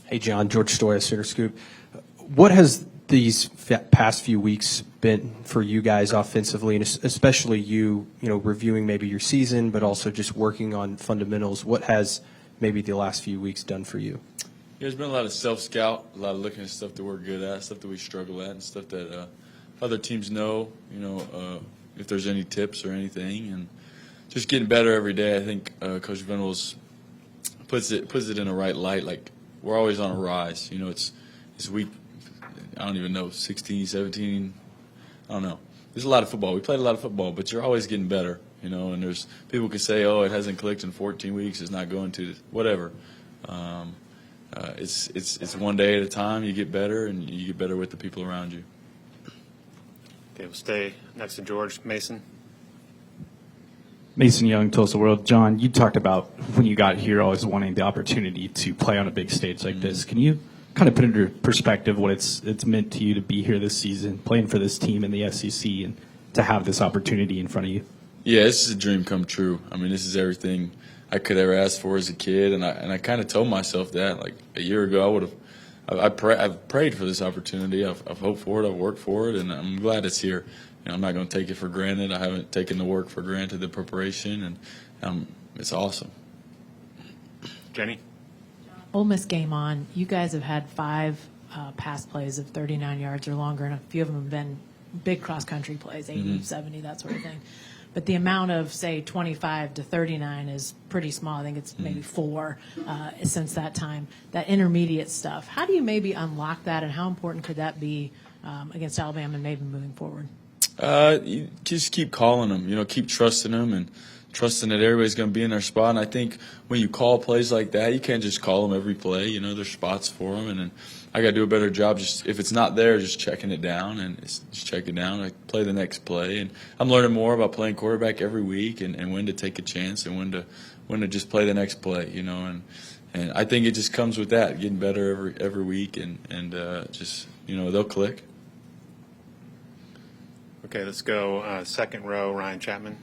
Hey, John. George Stoya, Sooner Scoop. What has these past few weeks been for you guys offensively, and especially you reviewing maybe your season, but also just working on fundamentals? What has maybe the last few weeks done for you? There's been a lot of self-scout, a lot of looking at stuff that we're good at, stuff that we struggle at, and stuff that other teams know, if there's any tips or anything, and just getting better every day. I think Coach Venables puts it in the right light. Like, we're always on a rise. It's week, I don't even know, 16, 17, I don't know. There's a lot of football. We played a lot of football, but you're always getting better, and there's people can say, oh, it hasn't clicked in 14 weeks, it's not going to, whatever. It's one day at a time. You get better, and you get better with the people around you. Okay, we'll stay next to George. Mason. Mason Young, Tulsa World. John, you talked about when you got here always wanting the opportunity to play on a big stage like this. Can you kind of put into perspective what it's meant to you to be here this season, playing for this team in the SEC, and to have this opportunity in front of you? Yeah, this is a dream come true. I mean, this is everything I could ever ask for as a kid, and I kind of told myself that like a year ago. I've prayed for this opportunity. I've hoped for it. I've worked for it, and I'm glad it's here. I'm not going to take it for granted. I haven't taken the work for granted, the preparation, and it's awesome. Jenny. Ole Miss game on. You guys have had 5 pass plays of 39 yards or longer, and a few of them have been big cross-country plays, 80, 70, that sort of thing. But the amount of, say, 25 to 39 is pretty small. I think it's maybe 4 since that time. That intermediate stuff, how do you maybe unlock that, and how important could that be against Alabama and maybe moving forward? You just keep calling them, keep trusting them and trusting that everybody's going to be in their spot. And I think when you call plays like that, you can't just call them every play. There's spots for them. And then I got to do a better job just if it's not there, just checking it down and just check it down. I play the next play. And I'm learning more about playing quarterback every week and when to take a chance and when to just play the next play, And I think it just comes with that, getting better every week and just, they'll click. Okay, let's go second row, Ryan Chapman.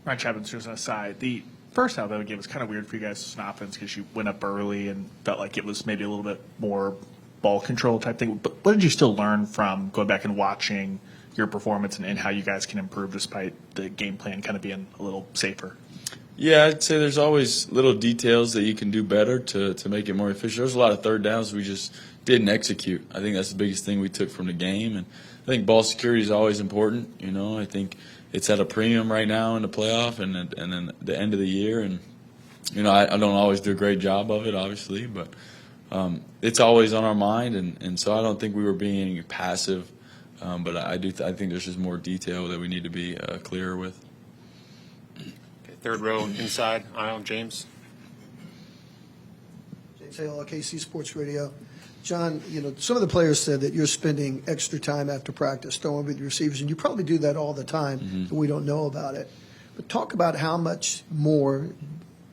Ryan Chapman's just an aside. The first half of the game was kind of weird for you guys as an offense because you went up early and felt like it was maybe a little bit more ball control type thing. But what did you still learn from going back and watching your performance and how you guys can improve despite the game plan kind of being a little safer? Yeah, I'd say there's always little details that you can do better to make it more efficient. There's a lot of third downs we just didn't execute. I think that's the biggest thing we took from the game. And I think ball security is always important. I think it's at a premium right now in the playoff and then the end of the year. And, I don't always do a great job of it, obviously, but it's always on our mind. And so I don't think we were being passive, but I think there's just more detail that we need to be clearer with. Okay, third row, inside aisle, James. James Hale, KC Sports Radio. John, some of the players said that you're spending extra time after practice throwing with your receivers, and you probably do that all the time, and we don't know about it. But talk about how much more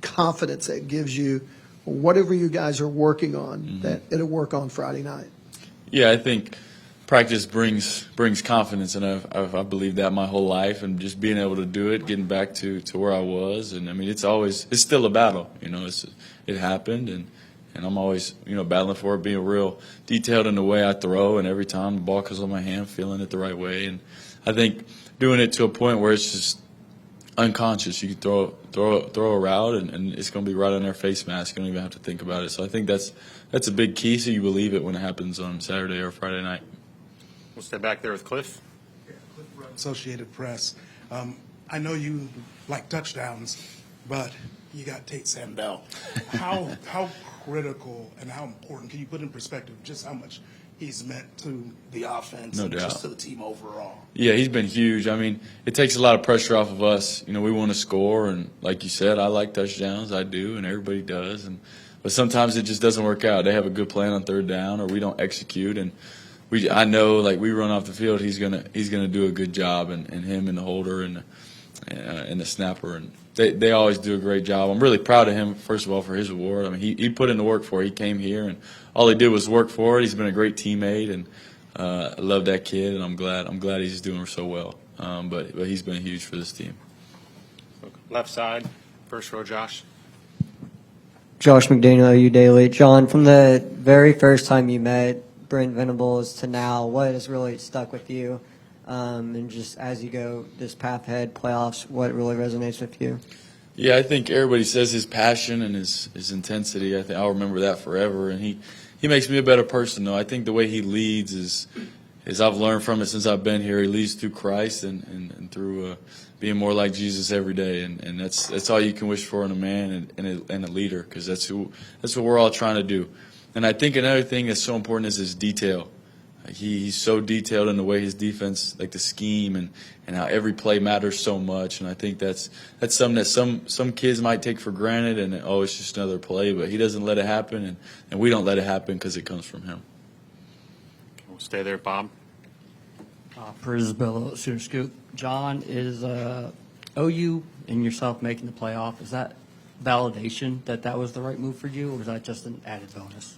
confidence that gives you, or whatever you guys are working on, that it'll work on Friday night. Yeah, I think practice brings confidence, and I've believed that my whole life, and just being able to do it, getting back to where I was, and I mean it's still a battle, it happened, and I'm always, battling for it, being real detailed in the way I throw, and every time the ball comes on my hand, feeling it the right way. And I think doing it to a point where it's just unconscious. You can throw a route, and it's going to be right on their face mask. You don't even have to think about it. So I think that's a big key, so you believe it when it happens on Saturday or Friday night. We'll stay back there with Cliff. Yeah, Cliff Rudd, Associated Press. I know you like touchdowns, but you got Tate Sandell. How critical and how important, can you put in perspective just how much he's meant to the offense No and doubt. just to the team overall? Yeah, he's been huge. I mean, it takes a lot of pressure off of us. We want to score, and like you said, I like touchdowns. I do, and everybody does. But sometimes it just doesn't work out. They have a good plan on third down, or we don't execute, and I know, like, we run off the field, he's gonna do a good job, and him and the holder and the snapper, and they always do a great job. I'm really proud of him, first of all, for his award. I mean, he put in the work for it. He came here, and all he did was work for it. He's been a great teammate, and I love that kid, and I'm glad he's doing so well. But he's been huge for this team. Left side, first row, Josh. Josh McDaniel, OU Daily. John, from the very first time you met Brent Venables to now, what has really stuck with you? And just as you go this path ahead, playoffs, what really resonates with you? Yeah, I think everybody says his passion and his intensity. I think I'll remember that forever. And he makes me a better person, though. I think the way he leads is I've learned from it since I've been here. He leads through Christ and through being more like Jesus every day. And that's all you can wish for in a man and a leader, because that's what we're all trying to do. And I think another thing that's so important is his detail. Like he's so detailed in the way his defense, like the scheme and how every play matters so much. And I think that's something that some kids might take for granted and, oh, it's just another play. But he doesn't let it happen, and we don't let it happen because it comes from him. We'll stay there, Bob. Per Isabella, Sooner Scoop. John, is OU and yourself making the playoff, is that validation that was the right move for you, or is that just an added bonus?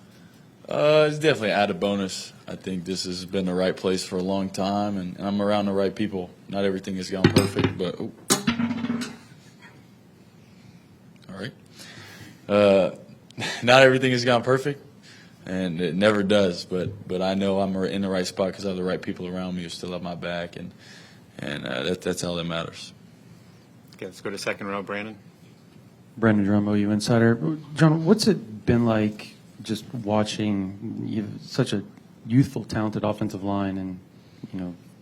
It's definitely an added bonus. I think this has been the right place for a long time, and I'm around the right people. Not everything has gone perfect, but all right. Not everything has gone perfect, and it never does. But I know I'm in the right spot because I have the right people around me who still have my back, and that's all that matters. Okay, let's go to second row, Brandon. Brandon Drum, OU Insider. John, what's it been like just watching you have such a youthful, talented offensive line, and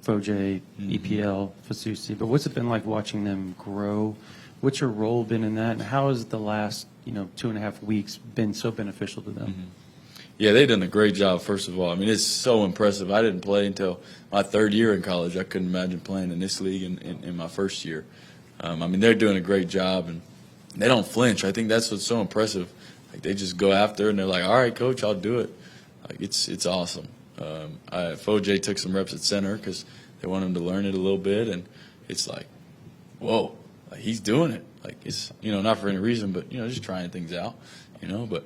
Foje, EPL, Fasusi, but what's it been like watching them grow? What's your role been in that, and how has the last 2.5 weeks been so beneficial to them? Mm-hmm. Yeah, they've done a great job, first of all. I mean, it's so impressive. I didn't play until my third year in college. I couldn't imagine playing in this league in my first year. I mean, they're doing a great job, and they don't flinch. I think that's what's so impressive. Like, they just go after it, and they're like, all right, coach, I'll do it. Like, it's awesome. Foje took some reps at center because they want him to learn it a little bit, and it's like, whoa, like, he's doing it. Like, it's, not for any reason, but, just trying things out, but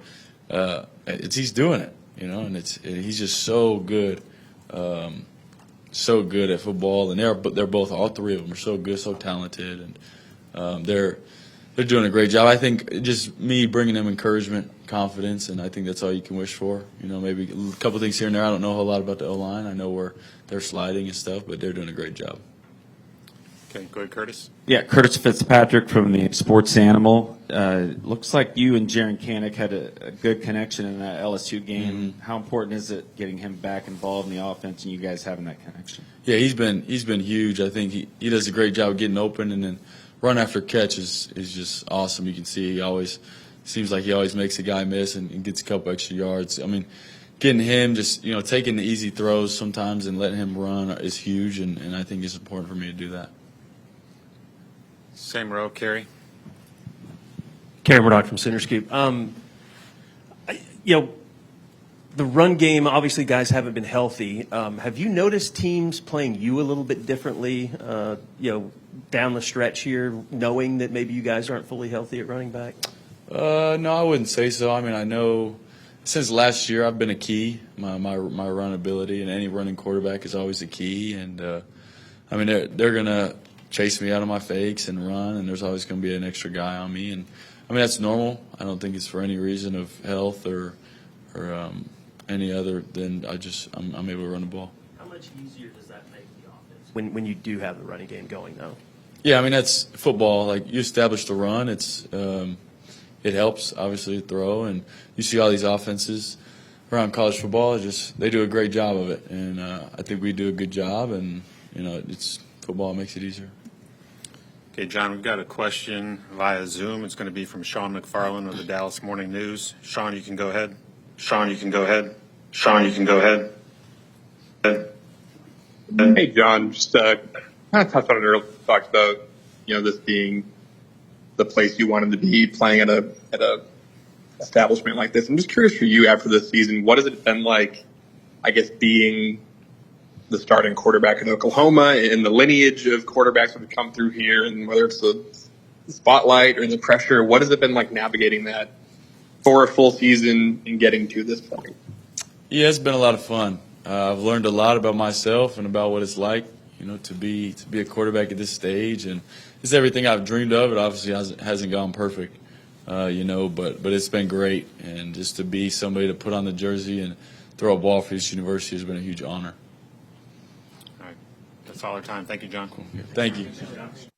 he's doing it, and he's just so good at football, and they're both, all three of them are so good, so talented, and they're doing a great job. I think just me bringing them encouragement, confidence, and I think that's all you can wish for. Maybe a couple things here and there. I don't know a whole lot about the O-line. I know where they're sliding and stuff, but they're doing a great job. Okay, go ahead, Curtis. Yeah, Curtis Fitzpatrick from the Sports Animal. Looks like you and Jaron Kanak had a good connection in that LSU game. Mm-hmm. How important is it getting him back involved in the offense and you guys having that connection? Yeah, he's been huge. I think he does a great job of getting open, and then run after catch is just awesome. You can see seems like he always makes a guy miss and gets a couple extra yards. I mean, getting him just taking the easy throws sometimes and letting him run is huge, and I think it's important for me to do that. Same row, Kerry. Kerry Murdoch from Sooner Scoop. The run game, obviously guys haven't been healthy. Have you noticed teams playing you a little bit differently, down the stretch here, knowing that maybe you guys aren't fully healthy at running back? No, I wouldn't say so. I mean, I know since last year I've been a key. My run ability, and any running quarterback is always a key. And I mean, they're gonna chase me out of my fakes and run, and there's always gonna be an extra guy on me. And I mean, that's normal. I don't think it's for any reason of health or any other than I'm able to run the ball. How much easier does that make the offense when you do have the running game going, though? Yeah, I mean, that's football. Like, you establish the run. It helps, obviously, to throw. And you see all these offenses around college football, they do a great job of it. And I think we do a good job. And, it's football makes it easier. Okay, John, we've got a question via Zoom. It's going to be from Sean McFarland of the Dallas Morning News. Sean, you can go ahead. Sean, you can go ahead. Hey, John, just kind of touched on it earlier. Talked about, this being the place you wanted to be, playing at a establishment like this. I'm just curious for you after this season, what has it been like, I guess, being the starting quarterback in Oklahoma and the lineage of quarterbacks that have come through here, and whether it's the spotlight or the pressure, what has it been like navigating that for a full season and getting to this point? Yeah, it's been a lot of fun. I've learned a lot about myself and about what it's like, to be a quarterback at this stage, and it's everything I've dreamed of. It obviously hasn't gone perfect, But it's been great, and just to be somebody to put on the jersey and throw a ball for East University has been a huge honor. All right. That's all our time. Thank you, John. Thank you.